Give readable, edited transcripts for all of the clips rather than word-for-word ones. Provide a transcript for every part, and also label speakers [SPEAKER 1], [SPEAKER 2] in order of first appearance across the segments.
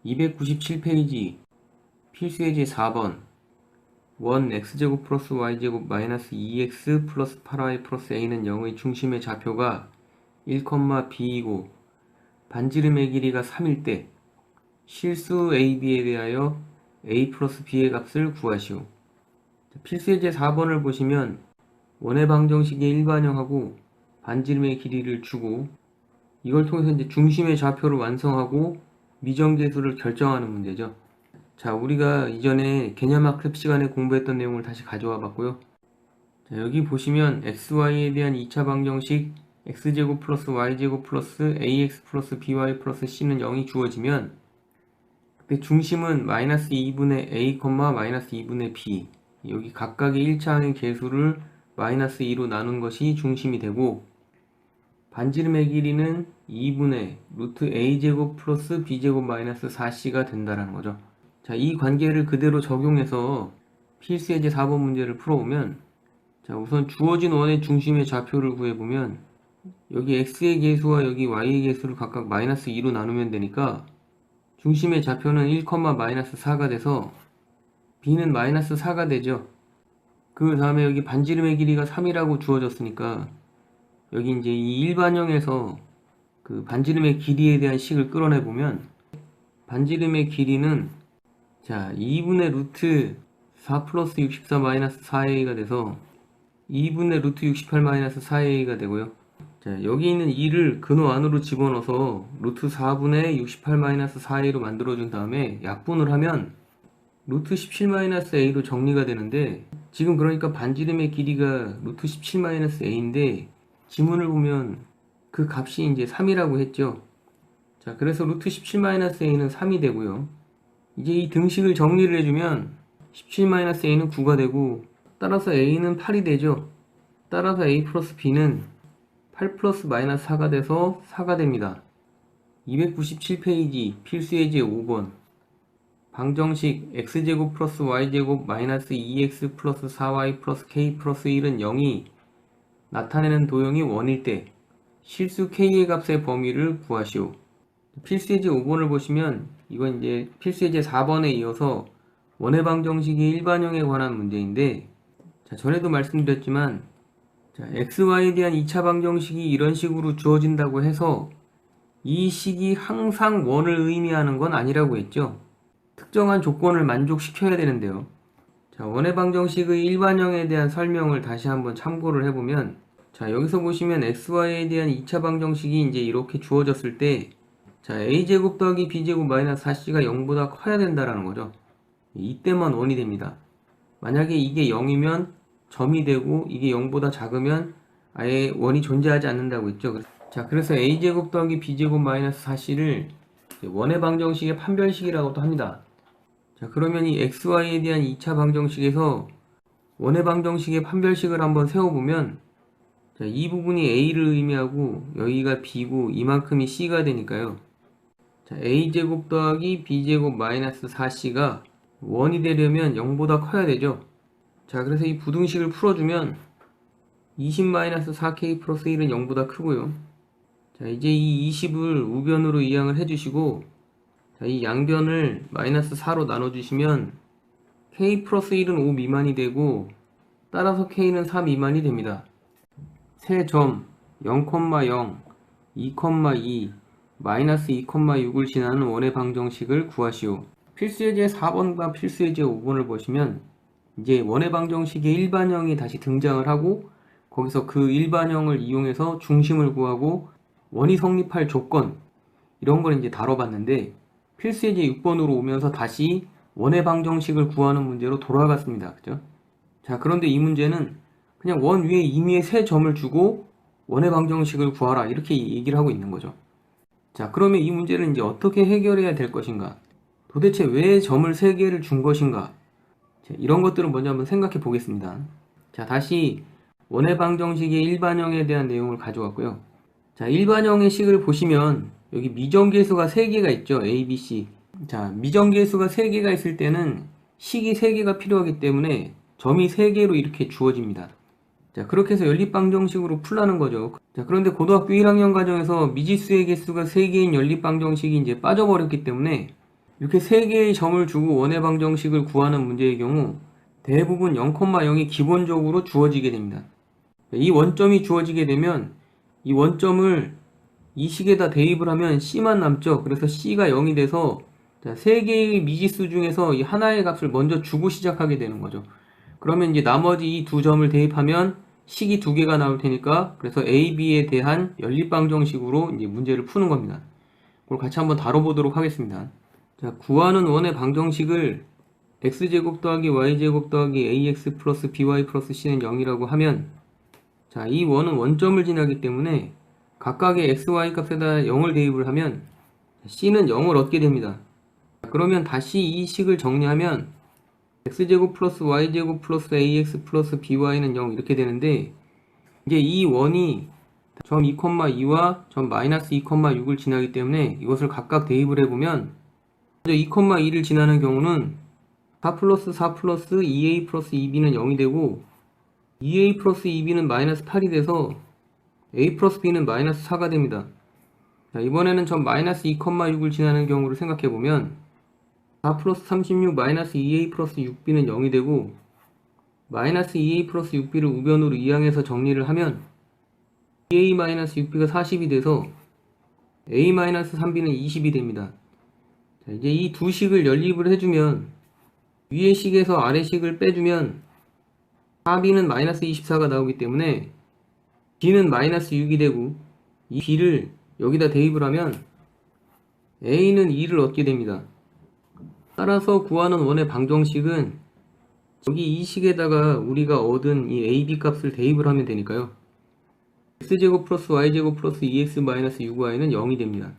[SPEAKER 1] 297페이지 필수예제 4번 원 x제곱 플러스 y제곱 마이너스 2x 플러스 8y 플러스 a는 0의 중심의 좌표가 1,b이고 반지름의 길이가 3일 때 실수 ab에 대하여 a 플러스 b의 값을 구하시오. 필수예제 4번을 보시면 원의 방정식의 일반형하고 반지름의 길이를 주고 이걸 통해서 이제 중심의 좌표를 완성하고 미정계수를 결정하는 문제죠. 자, 우리가 이전에 개념학습 시간에 공부했던 내용을 다시 가져와 봤고요. 자, 여기 보시면 xy에 대한 2차 방정식 x제곱 플러스 y제곱 플러스 ax 플러스 by 플러스 c는 0이 주어지면 그때 중심은 마이너스 2분의 a, 마이너스 2분의 b, 여기 각각의 1차항의 계수를 마이너스 2로 나눈 것이 중심이 되고 반지름의 길이는 2분의 루트 a제곱 플러스 b제곱 마이너스 4c가 된다라는 거죠. 자, 이 관계를 그대로 적용해서 필수예제 4번 문제를 풀어보면, 자, 우선 주어진 원의 중심의 좌표를 구해보면 여기 x의 계수와 여기 y의 계수를 각각 마이너스 2로 나누면 되니까 중심의 좌표는 1, 마이너스 4가 돼서 b는 마이너스 4가 되죠. 그 다음에 여기 반지름의 길이가 3이라고 주어졌으니까 여기 이제 이 일반형에서 그 반지름의 길이에 대한 식을 끌어내보면 반지름의 길이는 자 2분의 루트 4 플러스 64 마이너스 4a가 돼서 2분의 루트 68 마이너스 4a가 되고요. 자, 여기 있는 2를 근호 안으로 집어넣어서 루트 4분의 68 마이너스 4a로 만들어준 다음에 약분을 하면 루트 17 마이너스 a로 정리가 되는데, 지금 그러니까 반지름의 길이가 루트 17 마이너스 a인데 지문을 보면 그 값이 이제 3이라고 했죠. 자, 그래서 루트 17 마이너스 a는 3이 되고요. 이제 이 등식을 정리를 해주면 17 마이너스 a는 9가 되고 따라서 a는 8이 되죠. 따라서 a 플러스 b는 8 플러스 마이너스 4가 돼서 4가 됩니다. 297페이지 필수예제 5번 방정식 x제곱 플러스 y제곱 마이너스 2x 플러스 4y 플러스 k 플러스 1은 0이 나타내는 도형이 원일 때 실수 k의 값의 범위를 구하시오. 필수예제 5번을 보시면 이건 이제 필수예제 4번에 이어서 원의 방정식의 일반형에 관한 문제인데, 자, 전에도 말씀드렸지만 자, xy에 대한 2차 방정식이 이런 식으로 주어진다고 해서 이 식이 항상 원을 의미하는 건 아니라고 했죠. 특정한 조건을 만족시켜야 되는데요. 자, 원의 방정식의 일반형에 대한 설명을 다시 한번 참고를 해보면, 자, 여기서 보시면 xy에 대한 2차 방정식이 이제 이렇게 주어졌을 때, 자, a제곱 더하기 b제곱 마이너스 4c가 0보다 커야 된다라는 거죠. 이때만 원이 됩니다. 만약에 이게 0이면 점이 되고 이게 0보다 작으면 아예 원이 존재하지 않는다고 했죠. 자, 그래서 a제곱 더하기 b제곱 마이너스 4c를 원의 방정식의 판별식이라고도 합니다. 자, 그러면 이 xy에 대한 2차 방정식에서 원의 방정식의 판별식을 한번 세워보면, 자, 이 부분이 a를 의미하고 여기가 b고 이만큼이 c가 되니까요. 자, a제곱 더하기 b제곱 마이너스 4c가 원이 되려면 0보다 커야 되죠. 자, 그래서 이 부등식을 풀어주면 20-4k 플러스 1은 0보다 크고요. 자, 이제 이 20을 우변으로 이항을 해주시고, 자, 이 양변을 마이너스 4로 나눠주시면 k 플러스 1은 5 미만이 되고 따라서 k는 4 미만이 됩니다. 세 점 0,0, 2,2, 마이너스 2,6을 지나는 원의 방정식을 구하시오. 필수예제 4번과 필수예제 5번을 보시면 이제 원의 방정식의 일반형이 다시 등장을 하고 거기서 그 일반형을 이용해서 중심을 구하고 원이 성립할 조건, 이런 걸 이제 다뤄봤는데, 필수예제 6번으로 오면서 다시 원의 방정식을 구하는 문제로 돌아갔습니다. 그죠? 자, 그런데 이 문제는 그냥 원 위에 임의의 세 점을 주고 원의 방정식을 구하라 이렇게 얘기를 하고 있는 거죠. 자, 그러면 이 문제를 이제 어떻게 해결해야 될 것인가? 도대체 왜 점을 3개를 준 것인가? 자, 이런 것들을 먼저 한번 생각해 보겠습니다. 자, 다시 원의 방정식의 일반형에 대한 내용을 가져왔고요. 자, 일반형의 식을 보시면 여기 미정계수가 3개가 있죠. a, b, c. 자, 미정계수가 3개가 있을 때는 식이 3개가 필요하기 때문에 점이 3개로 이렇게 주어집니다. 자, 그렇게 해서 연립방정식으로 풀라는 거죠. 자, 그런데 고등학교 1학년 과정에서 미지수의 개수가 3개인 연립방정식이 이제 빠져버렸기 때문에 이렇게 3개의 점을 주고 원의 방정식을 구하는 문제의 경우 대부분 0,0이 기본적으로 주어지게 됩니다. 이 원점이 주어지게 되면 이 원점을 이 식에다 대입을 하면 C만 남죠. 그래서 C가 0이 돼서 3개의 미지수 중에서 이 하나의 값을 먼저 주고 시작하게 되는 거죠. 그러면 이제 나머지 이 두 점을 대입하면 식이 2개가 나올 테니까 그래서 A, B에 대한 연립방정식으로 이제 문제를 푸는 겁니다. 그걸 같이 한번 다뤄보도록 하겠습니다. 자, 구하는 원의 방정식을 x제곱 더하기 y제곱 더하기 ax 플러스 by 플러스 c는 0이라고 하면 자, 이 원은 원점을 지나기 때문에 각각의 xy 값에다 0을 대입을 하면 c는 0을 얻게 됩니다. 그러면 다시 이 식을 정리하면 x제곱 플러스 y제곱 플러스 ax 플러스 by는 0 이렇게 되는데 이제 이 원이 점 2,2와 점 마이너스 2,6을 지나기 때문에 이것을 각각 대입을 해보면 먼저 2,2를 지나는 경우는 4 플러스 4 플러스 2a 플러스 2b는 0이 되고 2a 플러스 2b는 마이너스 8이 돼서 a 플러스 b는 마이너스 4가 됩니다. 자, 이번에는 점 마이너스 2,6을 지나는 경우를 생각해보면 4 플러스 36 마이너스 2a 플러스 6b는 0이 되고 마이너스 2a 플러스 6b를 우변으로 이항해서 정리를 하면 2a 마이너스 6b가 40이 돼서 a 마이너스 3b는 20이 됩니다. 자, 이제 이 두 식을 연립을 해주면 위의 식에서 아래 식을 빼주면 4b는 마이너스 24가 나오기 때문에 b는 마이너스 6이 되고 이 b를 여기다 대입을 하면 a는 2를 얻게 됩니다. 따라서 구하는 원의 방정식은 여기 이 식에다가 우리가 얻은 이 ab 값을 대입을 하면 되니까요. x제곱 플러스 y제곱 플러스 2x 마이너스 6y는 0이 됩니다.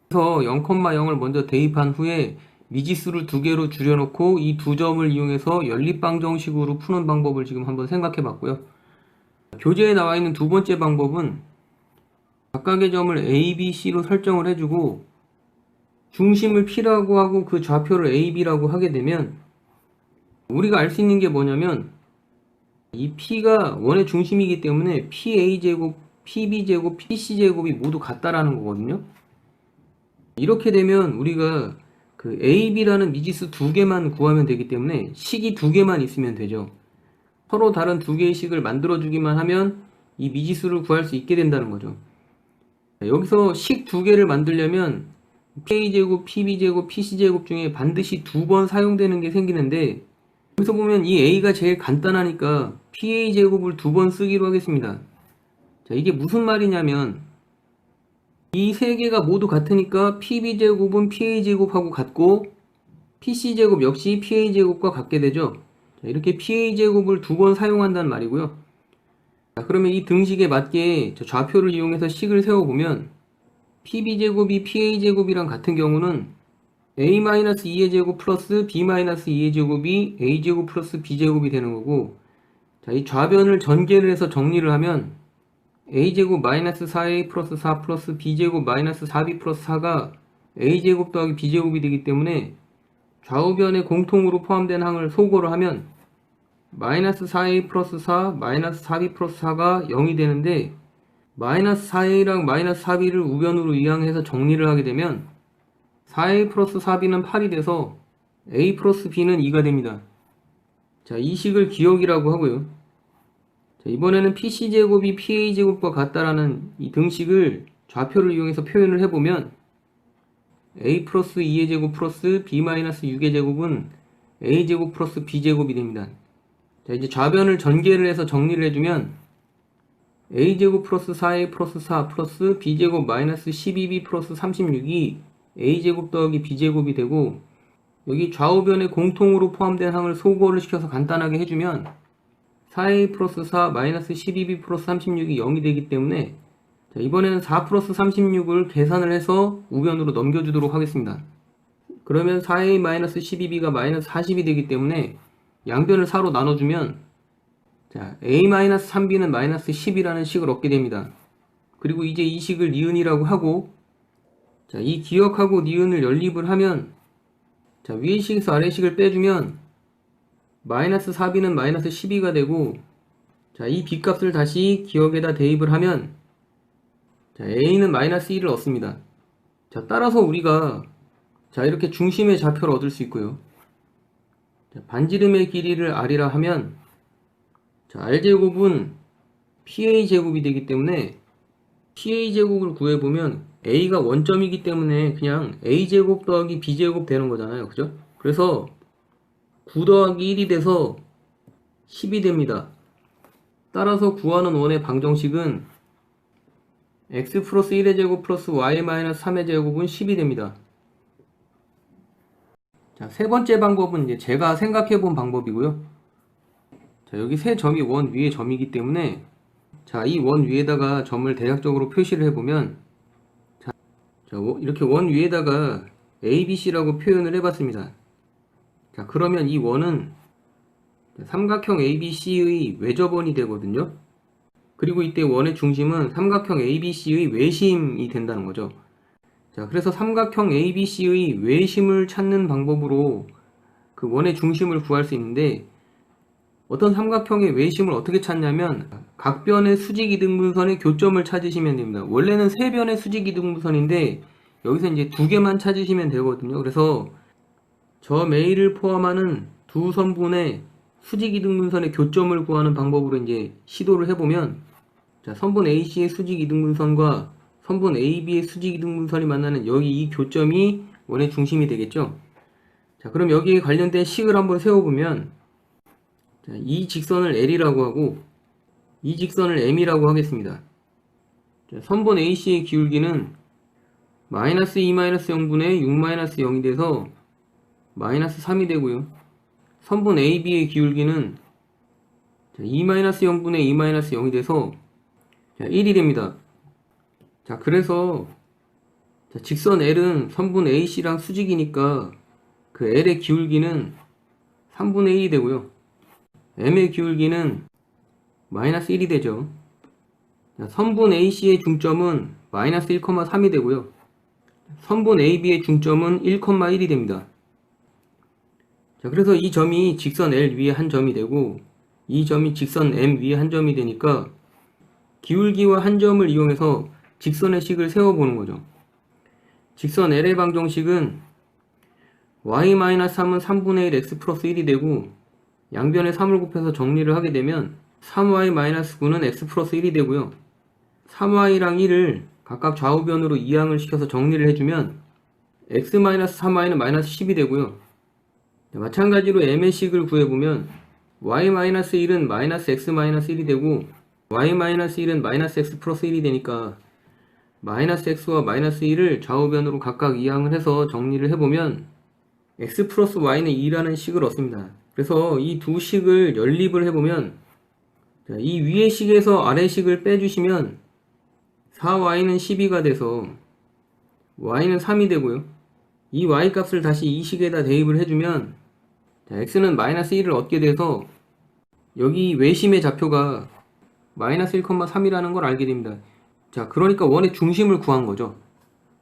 [SPEAKER 1] 그래서 0,0을 먼저 대입한 후에 미지수를 2개로 줄여놓고 이 두 점을 이용해서 연립방정식으로 푸는 방법을 지금 한번 생각해 봤고요. 교재에 나와 있는 두 번째 방법은 각각의 점을 A, B, C로 설정을 해주고 중심을 P라고 하고 그 좌표를 A, B라고 하게 되면 우리가 알 수 있는 게 뭐냐면 이 P가 원의 중심이기 때문에 PA제곱, PB제곱, PC제곱이 모두 같다라는 거거든요. 이렇게 되면 우리가 그 A, B라는 미지수 2개만 구하면 되기 때문에 식이 2개만 있으면 되죠. 서로 다른 2개의 식을 만들어주기만 하면 이 미지수를 구할 수 있게 된다는 거죠. 여기서 식 2개를 만들려면 PA제곱, PB제곱, PC제곱 중에 반드시 2번 사용되는 게 생기는데 여기서 보면 이 A가 제일 간단하니까 PA제곱을 2번 쓰기로 하겠습니다. 자, 이게 무슨 말이냐면 이 세 개가 모두 같으니까 PB제곱은 PA제곱하고 같고 PC제곱 역시 PA제곱과 같게 되죠. 자, 이렇게 PA제곱을 2번 사용한다는 말이고요. 자, 그러면 이 등식에 맞게 좌표를 이용해서 식을 세워보면 PB제곱이 PA제곱이랑 같은 경우는 A-2의 제곱 플러스 B-2의 제곱이 A제곱 플러스 B제곱이 되는 거고 자, 이 좌변을 전개를 해서 정리를 하면 A제곱 마이너스 4A 플러스 4 플러스 B제곱 마이너스 4B 플러스 4가 A제곱 더하기 B제곱이 되기 때문에 좌우변에 공통으로 포함된 항을 소거를 하면 마이너스 4A 플러스 4 마이너스 4B 플러스 4가 0이 되는데 마이너스 4A랑 마이너스 4B를 우변으로 이항해서 정리를 하게 되면 4A 플러스 4B는 8이 돼서 A 플러스 B는 2가 됩니다. 자, 이 식을 기억이라고 하고요. 자, 이번에는 PC제곱이 PA제곱과 같다라는 이 등식을 좌표를 이용해서 표현을 해보면 A 플러스 2의 제곱 플러스 B 마이너스 6의 제곱은 A제곱 플러스 B제곱이 됩니다. 자, 이제 좌변을 전개를 해서 정리를 해주면 A제곱 플러스 4A 플러스 4 플러스 B제곱 마이너스 12B 플러스 36이 A제곱 더하기 B제곱이 되고 여기 좌우변에 공통으로 포함된 항을 소거를 시켜서 간단하게 해주면 4A 플러스 4 마이너스 12B 플러스 36이 0이 되기 때문에 자, 이번에는 4 플러스 36을 계산을 해서 우변으로 넘겨주도록 하겠습니다. 그러면 4A 마이너스 12B가 마이너스 40이 되기 때문에 양변을 4로 나눠주면 자, A 마이너스 3B는 마이너스 10이라는 식을 얻게 됩니다. 그리고 이제 이 식을 니은이라고 하고 자, 이 기억하고 니은을 연립을 하면 자, 위의 식에서 아래 식을 빼주면 마이너스 4B는 마이너스 12가 되고 자, 이 B값을 다시 기억에다 대입을 하면 자, A는 마이너스 1을 얻습니다. 자, 따라서 우리가 자, 이렇게 중심의 좌표를 얻을 수 있고요. 자, 반지름의 길이를 r이라 하면, 자, r제곱은 pa제곱이 되기 때문에 pa제곱을 구해보면 a가 원점이기 때문에 그냥 a제곱 더하기 b제곱 되는 거잖아요. 그죠? 그래서 9 더하기 1이 돼서 10이 됩니다. 따라서 구하는 원의 방정식은 x 플러스 1의 제곱 플러스 y 마이너스 3의 제곱은 10이 됩니다. 자, 세 번째 방법은 이제 제가 생각해 본 방법이고요. 자, 여기 세 점이 원 위의 점이기 때문에, 자, 이 원 위에다가 점을 대략적으로 표시를 해보면, 자, 이렇게 원 위에다가 ABC라고 표현을 해봤습니다. 자, 그러면 이 원은 삼각형 ABC의 외접원이 되거든요. 그리고 이때 원의 중심은 삼각형 ABC의 외심이 된다는 거죠. 자, 그래서 삼각형 ABC의 외심을 찾는 방법으로 그 원의 중심을 구할 수 있는데, 어떤 삼각형의 외심을 어떻게 찾냐면 각 변의 수직이등분선의 교점을 찾으시면 됩니다. 원래는 세 변의 수직이등분선인데 여기서 이제 두 개만 찾으시면 되거든요. 그래서 점 A를 포함하는 두 선분의 수직이등분선의 교점을 구하는 방법으로 이제 시도를 해보면, 자, 선분 AC의 수직이등분선과 선분 AB의 수직이등분선이 만나는 여기 이 교점이 원의 중심이 되겠죠. 자, 그럼 여기에 관련된 식을 한번 세워보면, 자, 이 직선을 L이라고 하고 이 직선을 M이라고 하겠습니다. 자, 선분 AC의 기울기는 마이너스 2-0분의 6-0이 돼서 마이너스 3이 되고요. 선분 AB의 기울기는 2-0분의 2-0이 돼서 1이 됩니다. 자, 그래서 직선 L은 선분 AC랑 수직이니까 그 L의 기울기는 3분의 1이 되고요. M의 기울기는 마이너스 1이 되죠. 자, 선분 AC의 중점은 마이너스 1,3이 되고요. 선분 AB의 중점은 1,1이 됩니다. 자, 그래서 이 점이 직선 L 위에 한 점이 되고 이 점이 직선 M 위에 한 점이 되니까 기울기와 한 점을 이용해서 직선의 식을 세워보는 거죠. 직선 L의 방정식은 y-3은 3분의 1 x 플러스 1이 되고 양변에 3을 곱해서 정리를 하게 되면 3y-9는 x 플러스 1이 되고요. 3y랑 1을 각각 좌우변으로 이항을 시켜서 정리를 해주면 x-3y는 마이너스 10이 되고요. 마찬가지로 m의 식을 구해보면 y-1은 마이너스 x-1이 되고 y-1은 마이너스 x 플러스 1이 되니까 마이너스 x와 마이너스 1을 좌우변으로 각각 이항을 해서 정리를 해보면 x 플러스 y는 2라는 식을 얻습니다. 그래서 이 두 식을 연립을 해보면, 이 위의 식에서 아래 식을 빼주시면 4y는 12가 돼서 y는 3이 되고요. 이 y 값을 다시 이 식에다 대입을 해주면 x는 마이너스 1을 얻게 돼서 여기 외심의 좌표가 마이너스 1,3이라는 걸 알게 됩니다. 자, 그러니까 원의 중심을 구한 거죠.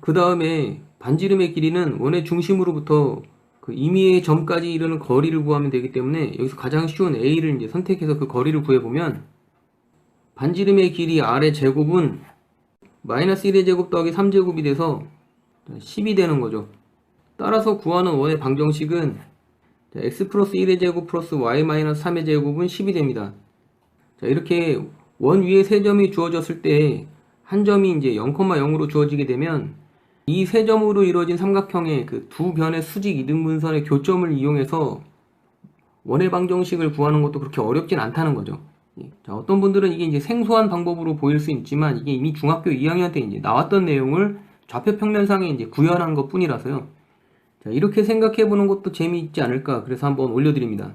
[SPEAKER 1] 그 다음에 반지름의 길이는 원의 중심으로부터 그 임의의 점까지 이르는 거리를 구하면 되기 때문에 여기서 가장 쉬운 A를 이제 선택해서 그 거리를 구해보면 반지름의 길이 R의 제곱은 마이너스 1의 제곱 더하기 3제곱이 돼서 10이 되는 거죠. 따라서 구하는 원의 방정식은 x 플러스 1의 제곱 플러스 y 마이너스 3의 제곱은 10이 됩니다. 자, 이렇게 원 위에 세 점이 주어졌을 때 한 점이 이제 0,0으로 주어지게 되면 이 세 점으로 이루어진 삼각형의 그 두 변의 수직 이등분선의 교점을 이용해서 원의 방정식을 구하는 것도 그렇게 어렵진 않다는 거죠. 자, 어떤 분들은 이게 이제 생소한 방법으로 보일 수 있지만 이게 이미 중학교 2학년 때 이제 나왔던 내용을 좌표 평면상에 이제 구현한 것 뿐이라서요. 자, 이렇게 생각해 보는 것도 재미있지 않을까, 그래서 한번 올려드립니다.